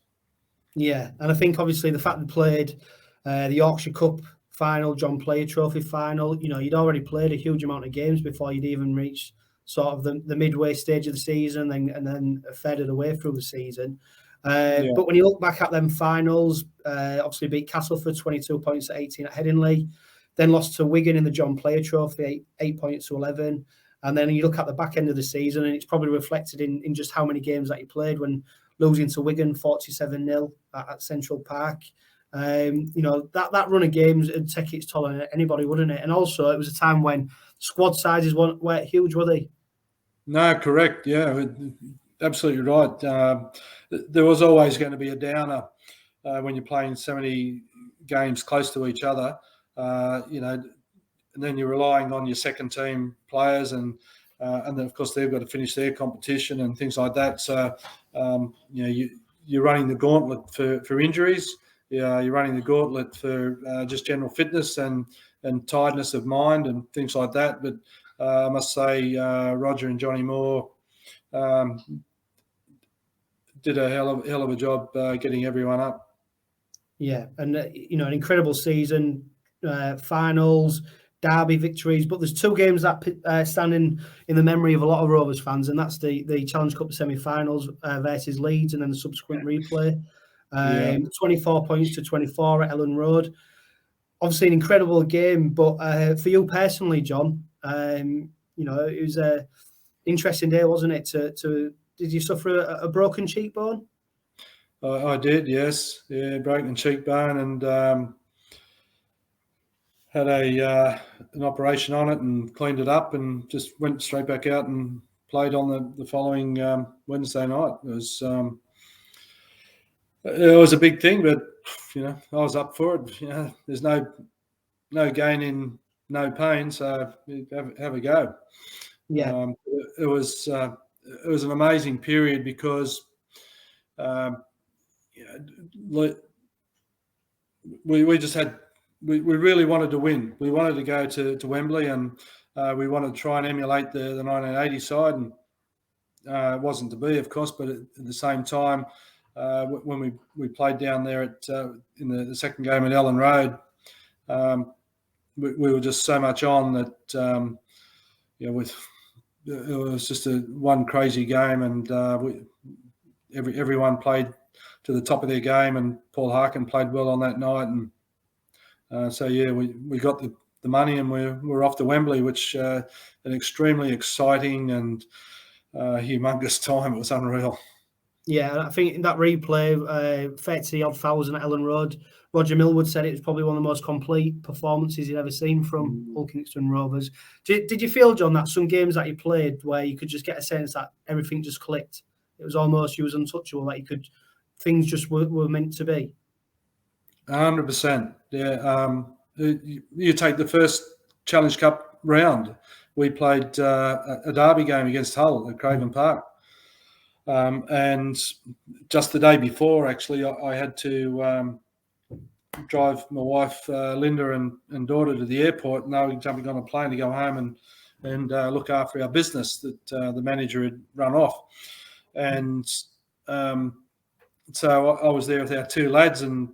Yeah, and I think obviously the fact they played the Yorkshire Cup final, John Player Trophy final, you'd already played a huge amount of games before you'd even reached sort of the midway stage of the season and then faded away through the season. But when you look back at them finals, obviously beat Castleford 22 points to 18 at Headingley. Then lost to Wigan in the John Player Trophy, 8 points to 11. And then you look at the back end of the season, and it's probably reflected in just how many games that you played when losing to Wigan 47-0 at Central Park. That run of games would take its toll on anybody, wouldn't it? And also, it was a time when squad sizes weren't huge, were they? No, correct. Yeah, absolutely right. There was always going to be a downer when you're playing so many games close to each other. And then you're relying on your second team players, and then of course they've got to finish their competition and things like that. So you're running the gauntlet for injuries. You're running the gauntlet for just general fitness and tiredness of mind and things like that. But I must say, Roger and Johnny Moore did a hell of a job getting everyone up. Yeah, and an incredible season. Finals, derby victories, but there's 2 games that stand in the memory of a lot of Rovers fans, and that's the Challenge Cup semi-finals versus Leeds, and then the subsequent replay. 24 points to 24 at Ellen Road. Obviously, an incredible game, but for you personally, John, it was an interesting day, wasn't it? Did you suffer a broken cheekbone? I did, yes. Yeah, broken cheekbone, and had an operation on it and cleaned it up and just went straight back out and played on the following Wednesday night. It was a big thing, but I was up for it. There's no gain in no pain, so have a go. Yeah, it was an amazing period because we just had. We really wanted to win. We wanted to go to Wembley, and we wanted to try and emulate the 1980 side. And wasn't to be, of course, but at the same time, when we played down there in the second game at Ellen Road, we were just so much on that, it was just one crazy game, and everyone played to the top of their game, and Paul Harkin played well on that night, and we got the money, and we're off to Wembley, which an extremely exciting and humongous time. It was unreal. Yeah, I think in that replay, 30-odd thousand at Ellen Road, Roger Millwood said it was probably one of the most complete performances he'd ever seen from Kingston Rovers. Did you feel, John, that some games that you played where you could just get a sense that everything just clicked? It was almost you was untouchable, that things just were meant to be? 100%. Yeah. You take the first Challenge Cup round. We played a derby game against Hull at Craven Park. And just the day before, actually, I had to drive my wife, Linda, and daughter to the airport, and they were jumping on a plane to go home and look after our business that the manager had run off. And so I was there with our two lads, and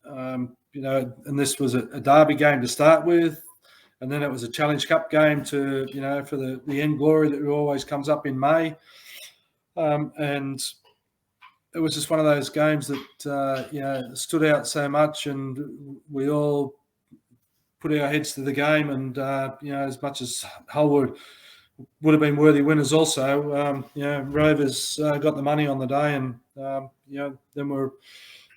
and this was a derby game to start with, and then it was a Challenge Cup game for the end glory that always comes up in May. And it was just one of those games that stood out so much, and we all put our heads to the game. And as much as Hull would have been worthy winners, also, Rovers got the money on the day, and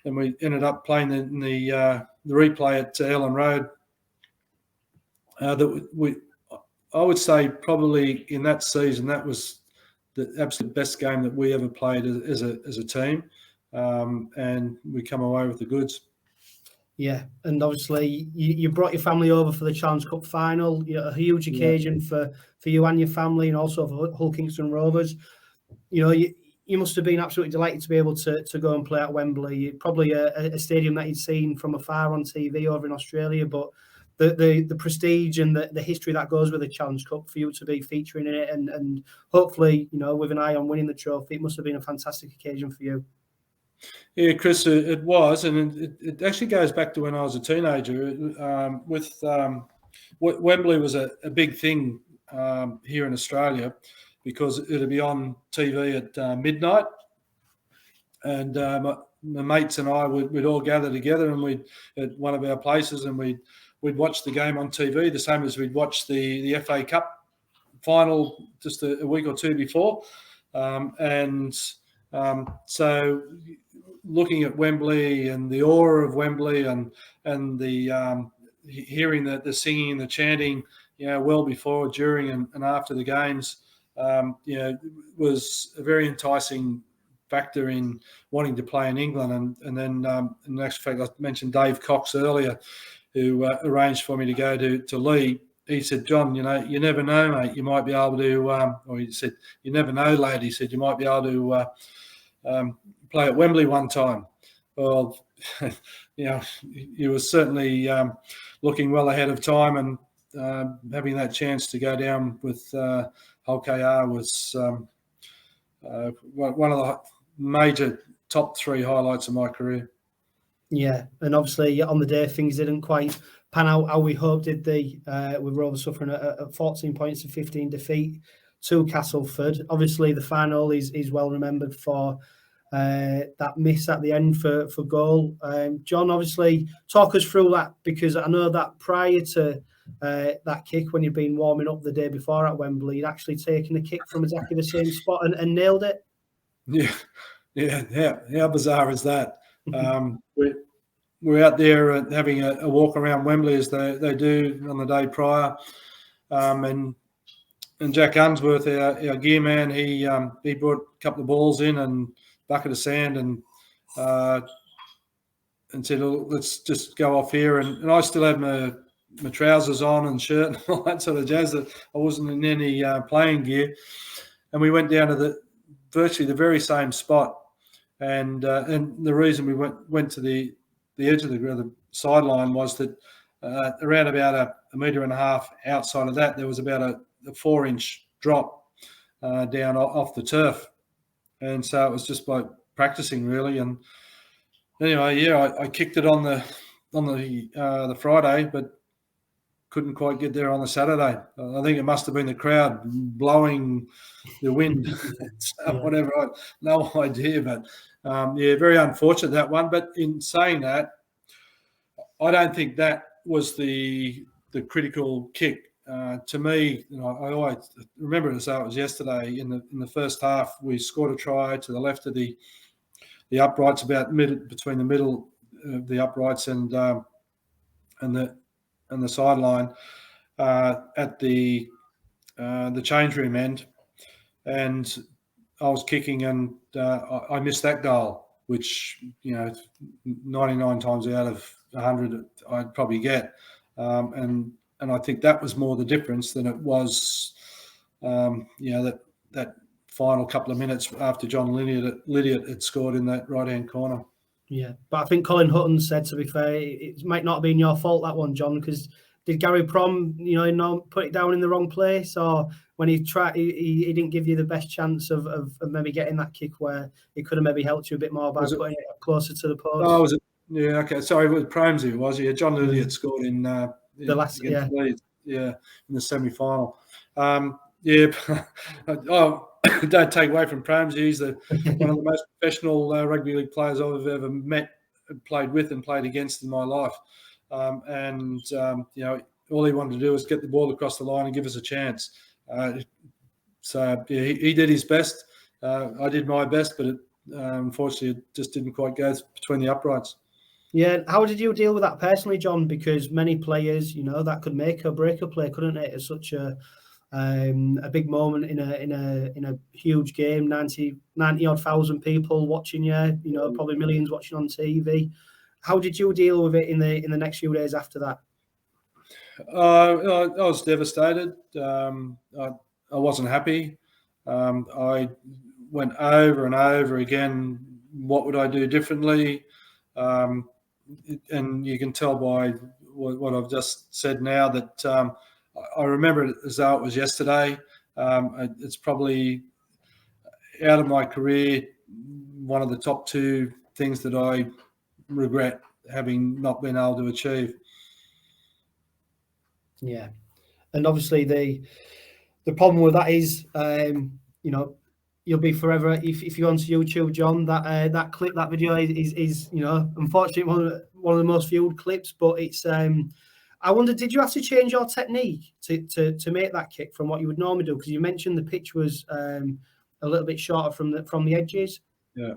then we ended up playing in the replay at Ellen Road. I would say probably in that season, that was the absolute best game that we ever played as a team, and we come away with the goods. Yeah, and obviously you brought your family over for the Challenge Cup final. A huge occasion for you and your family, and also for Hull Kingston Rovers. You must have been absolutely delighted to be able to go and play at Wembley. Probably a stadium that you'd seen from afar on TV over in Australia, but the prestige and the history that goes with the Challenge Cup, for you to be featuring in it, and hopefully, with an eye on winning the trophy, it must have been a fantastic occasion for you. Yeah, Chris, it was, and it actually goes back to when I was a teenager. Wembley was a big thing here in Australia, because it'd be on TV at midnight, and my mates and I would all gather together, and we'd at one of our places, and we'd watch the game on TV, the same as we'd watch the FA Cup final just a week or two before. So looking at Wembley and the aura of Wembley, and the hearing the singing and the chanting, well before, during, and after the games, was a very enticing factor in wanting to play in England. And then in actual fact, I mentioned Dave Cox earlier, who arranged for me to go to Leigh. He said, "John, you never know, mate. You might be able to," or he said, "You never know, lad." He said, "You might be able to play at Wembley one time." Well, he was certainly looking well ahead of time, and having that chance to go down with Hull KR was one of the major top three highlights of my career. Yeah, and obviously on the day things didn't quite pan out how we hoped, did they? With Rovers suffering a 14 points to 15 defeat to Castleford. Obviously the final is well remembered for that miss at the end for goal. John, obviously talk us through that, because I know that prior to that kick, when you'd been warming up the day before at Wembley, you'd actually taken a kick from exactly the same spot and nailed it. Yeah. How bizarre is that? We're out there having a walk around Wembley, as they do on the day prior, and Jack Unsworth, our gear man, he brought a couple of balls in and bucket of sand, and said, "Oh, let's just go off here." And I still had my trousers on and shirt and all that sort of jazz. That I wasn't in any playing gear, and we went down to virtually the very same spot. And the reason we went to the edge of the sideline was that around about a metre and a half outside of that, there was about a 4-inch drop. down off the turf. And so it was just by practicing, really. And anyway, yeah, I kicked it on the Friday, but couldn't quite get there on the Saturday. I think it must have been the crowd blowing the wind, whatever. No idea, but very unfortunate, that one. But in saying that, I don't think that was the critical kick. To me, I always remember it as though it was yesterday. In the first half, we scored a try to the left of the uprights, about between the middle of the uprights and the sideline at the change room end, and I was kicking and I missed that goal, which 99 times out of 100 I'd probably get, and I think that was more the difference than it was that final couple of minutes after John Lydiate had scored in that right-hand corner. Yeah, but I think Colin Hutton said, to be fair, it might not have been your fault, that one, John, because did Gary Prom, put it down in the wrong place, or when he tried, he didn't give you the best chance of maybe getting that kick where he could have maybe helped you a bit more by putting it closer to the post? Oh, was it? Yeah, okay. Sorry, it was Promesy, was he? Yeah, John Lydiate scored in the last, Leeds, in the semi-final. Don't take away from Promesy. He's one of the most professional rugby league players I've ever met, played with, and played against in my life. All he wanted to do was get the ball across the line and give us a chance. He did his best. I did my best, but unfortunately, it just didn't quite go between the uprights. Yeah, how did you deal with that personally, John? Because many players, that could make or break a play, couldn't it? It's such a big moment in a huge game, 90 odd thousand people watching you, probably millions watching on TV. How did you deal with it in the next few days after that? I was devastated. I wasn't happy. I went over and over again, what would I do differently? And you can tell by what I've just said now that I remember it as though it was yesterday. It's probably, out of my career, one of the top two things that I regret having not been able to achieve. Yeah, and obviously the problem with that is, you'll be forever if you go onto YouTube, John. That clip, that video is unfortunately one of the most viewed clips. But it's I wonder, did you have to change your technique to make that kick from what you would normally do? Because you mentioned the pitch was a little bit shorter from the edges. Yeah.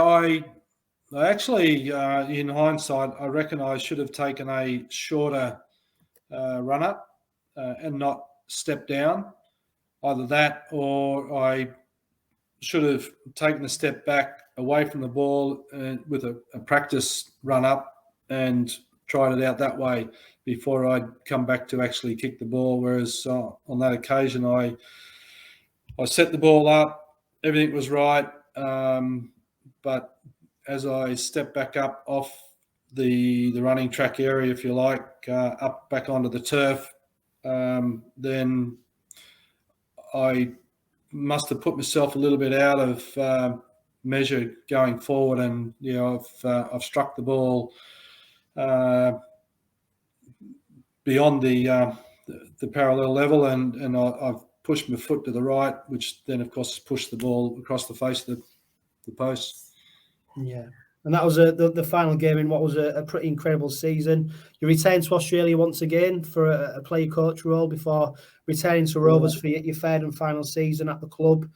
I actually, in hindsight, I reckon I should have taken a shorter run up and not step down. Either that, or I should have taken a step back away from the ball with a practice run up and tried it out that way before I'd come back to actually kick the ball. Whereas on that occasion, I set the ball up, everything was right, but as I stepped back up off the running track area, if you like, up back onto the turf, then I must have put myself a little bit out of measure going forward, and I've struck the ball beyond the parallel level, and I've pushed my foot to the right, which then of course pushed the ball across the face of the post. Yeah. And that was the final game in what was a pretty incredible season. You returned to Australia once again for a player coach role before returning to Rovers for your third and final season at the club.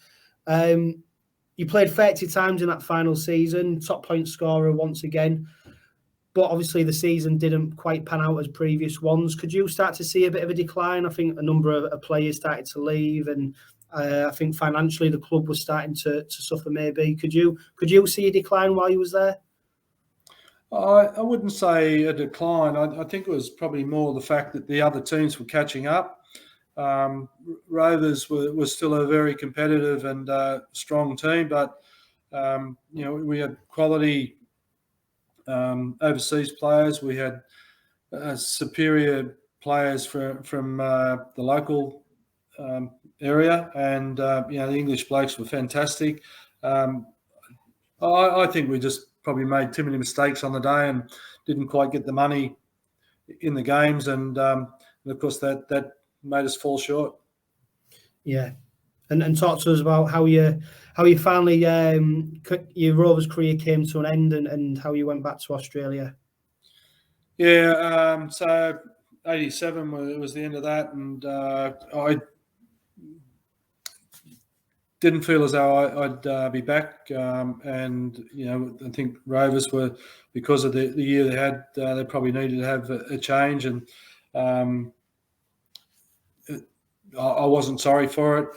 You played 30 times in that final season, top point scorer once again. But obviously the season didn't quite pan out as previous ones. Could you start to see a bit of a decline? I think a number of players started to leave, and I think financially the club was starting to suffer maybe. Could you see a decline while you was there? I wouldn't say a decline. I think it was probably more the fact that the other teams were catching up. Rovers was still a very competitive and strong team, but we had quality overseas players. We had superior players from the local area, and the English blokes were fantastic. I think we just probably made too many mistakes on the day and didn't quite get the money in the games, and of course that made us fall short. Yeah, and talk to us about how you finally your Rovers career came to an end, and how you went back to Australia. Yeah, so 87 was the end of that, and I didn't feel as though I'd be back, and I think Rovers were, because of the year they had, they probably needed to have a change, and I wasn't sorry for it.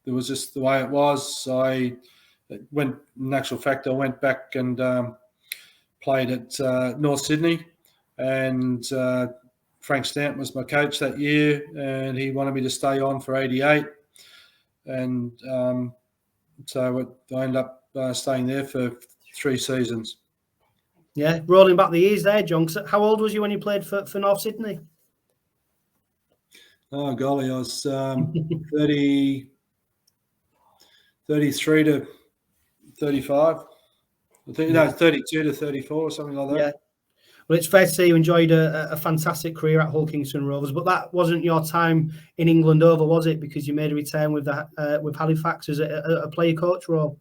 It was just the way it was. In actual fact, I went back and played at North Sydney, and Frank Stamp was my coach that year, and he wanted me to stay on for 88. And so I ended up staying there for 3 seasons. Yeah, rolling back the years there, John. So how old was you when you played for North Sydney? Oh, golly, I was 33 to 35. I think, 32 to 34 or something like that. Yeah. Well, it's fair to say you enjoyed a fantastic career at Hull Kingston Rovers, but that wasn't your time in England over, was it? Because you made a return with Halifax as a player coach role.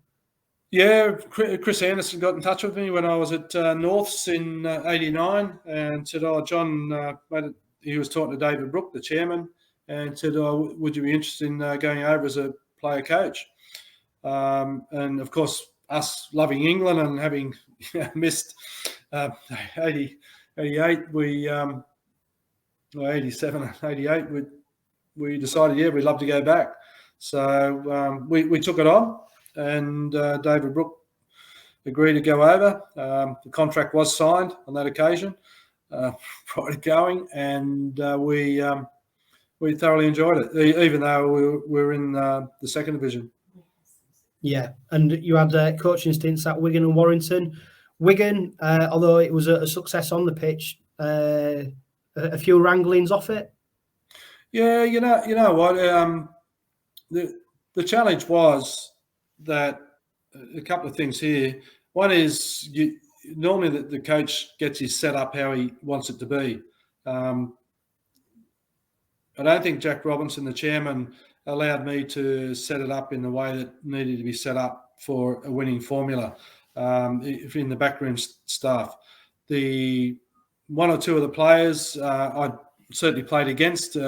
Yeah, Chris Anderson got in touch with me when I was at Norths in '89 and said, "Oh, John," he was talking to David Brook, the chairman, and said, "Oh, would you be interested in going over as a player coach?" And of course, us loving England and having missed 88, 87 and 88, we decided, we'd love to go back. So we took it on, and David Brook agreed to go over. The contract was signed on that occasion prior to going, and we thoroughly enjoyed it, even though we were in the second division. Yeah, and you had coaching stints at Wigan and Warrington. Wigan, although it was a success on the pitch, a few wranglings off it. Yeah, you know what? The challenge was that a couple of things here. One is normally the coach gets his set up how he wants it to be. I don't think Jack Robinson, the chairman, allowed me to set it up in the way that needed to be set up for a winning formula. In the backroom staff, the one or two of the players I certainly played against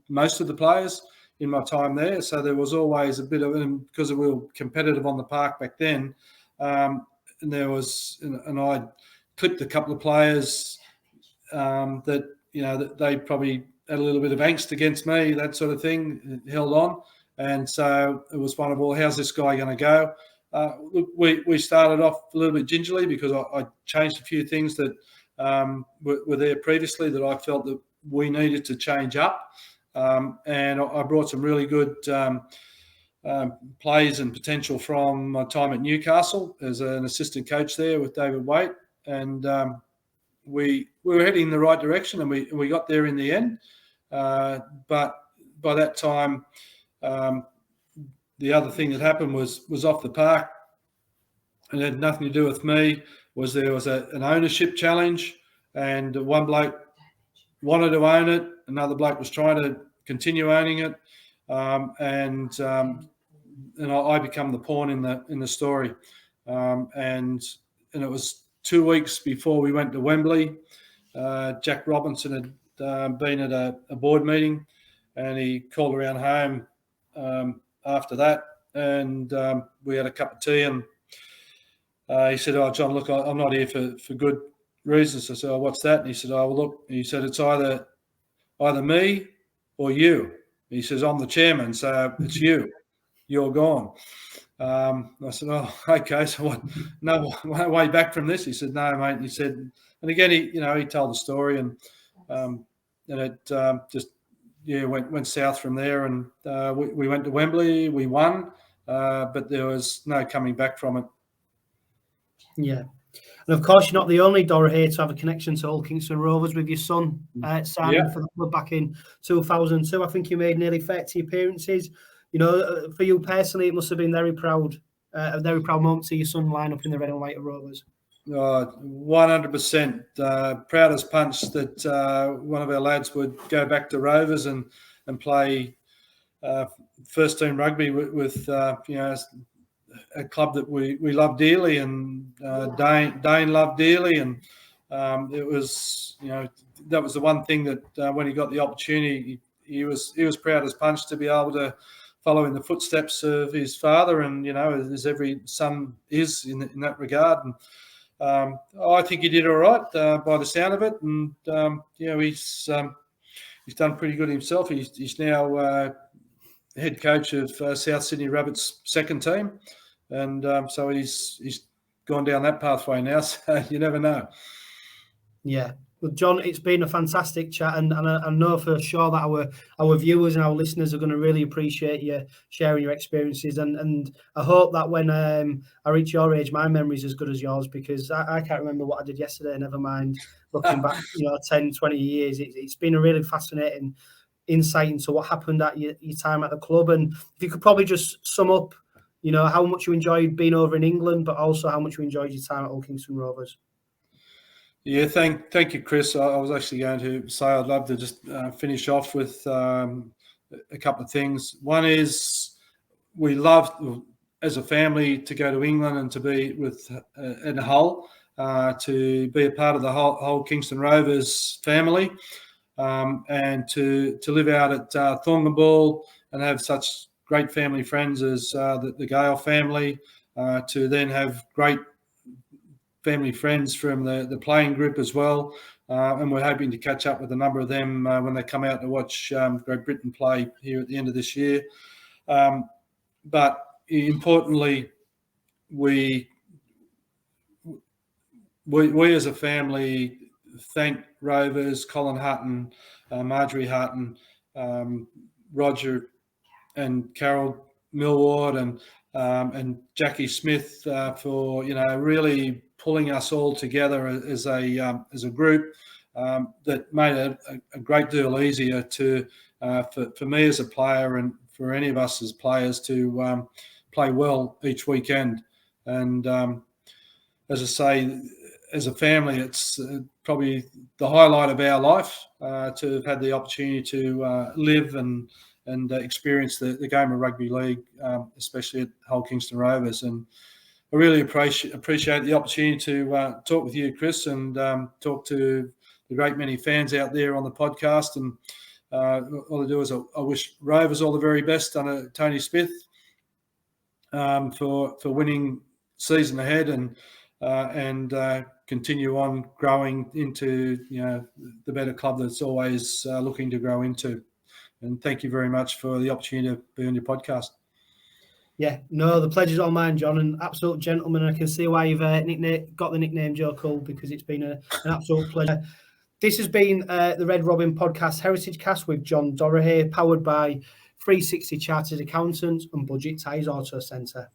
most of the players in my time there, so there was always a bit of, because we were competitive on the park back then, and I clipped a couple of players that they probably had a little bit of angst against me, that sort of thing, held on, and so it was one of, well, how's this guy going to go? We started off a little bit gingerly because I changed a few things that were there previously that I felt that we needed to change up, and I brought some really good plays and potential from my time at Newcastle as an assistant coach there with David Waite, and we were heading in the right direction, and we got there in the end, but by that time the other thing that happened was off the park, and it had nothing to do with me. There was an ownership challenge, and one bloke wanted to own it, another bloke was trying to continue owning it, and I become the pawn in the story, and it was 2 weeks before we went to Wembley. Jack Robinson had been at a board meeting, and he called around home after that, and we had a cup of tea, and he said, "Oh, John, look, I'm not here for good reasons." I said, "Oh, what's that?" And he said, "Oh, well, look," he said, "it's either me or you." He says, "I'm the chairman, so it's you. You're gone." I said, "Oh, okay, so what? No way back from this?" He said, "No, mate." And he said, and again, he told the story, and it just went south from there, and we went to Wembley, we won, but there was no coming back from it. Yeah, And of course, you're not the only Dorahy to have a connection to old Kingston Rovers with your son signing for the club back in 2002. I think you made nearly 30 appearances. You know, for you personally, it must have been a very proud moment to see your son line up in the red and white of Rovers. 100%. Proud as punch that one of our lads would go back to Rovers and play first team rugby with a club that we love dearly, and Dane loved dearly, and it was, that was the one thing that when he got the opportunity, he was proud as punch to be able to follow in the footsteps of his father, and as every son is in that regard. And I think he did all right by the sound of it, and he's done pretty good himself. He's now head coach of South Sydney Rabbits' second team, and so he's gone down that pathway now. So you never know. Yeah. Well, John, it's been a fantastic chat, and I know for sure that our viewers and our listeners are going to really appreciate you sharing your experiences, and I hope that when I reach your age, my memory is as good as yours, because I can't remember what I did yesterday, never mind looking back 10, 20 years. It's been a really fascinating insight into what happened at your time at the club, and if you could probably just sum up, how much you enjoyed being over in England, but also how much you enjoyed your time at Old Kingston Rovers. Yeah, thank you, Chris. I was actually going to say I'd love to just finish off with a couple of things. One is we love, as a family, to go to England and to be in Hull, to be a part of the whole Kingston Rovers family, and to live out at 𝓡𝓸𝓫𝓲𝓷𝓼 and have such great family friends as the 𝐂𝐿 family, to then have great family friends from the playing group as well, and we're hoping to catch up with a number of them when they come out to watch Great Britain play here at the end of this year. But importantly, we as a family thank Rovers, Colin Hutton, Marjorie Hutton, Roger and Carol Millward, and Jackie Smith for really pulling us all together as a group, that made it a great deal easier for me as a player and for any of us as players to play well each weekend. And as I say, as a family, it's probably the highlight of our life to have had the opportunity to live and experience the game of rugby league, especially at Hull Kingston Rovers. And I really appreciate the opportunity to talk with you, Chris, and talk to the great many fans out there on the podcast. And all I do is I wish Rovers all the very best under Tony Smith for winning season ahead, and continue on growing into the better club that's always looking to grow into. And thank you very much for the opportunity to be on your podcast. Yeah, no, the pleasure's all mine, John. An absolute gentleman. I can see why you've got the nickname 𝐁𝐿, because it's been an absolute pleasure. This has been the Red Robin podcast, HeritageCast, with John Dorahy, powered by 360 Chartered Accountants and Budget Ties Auto Centre.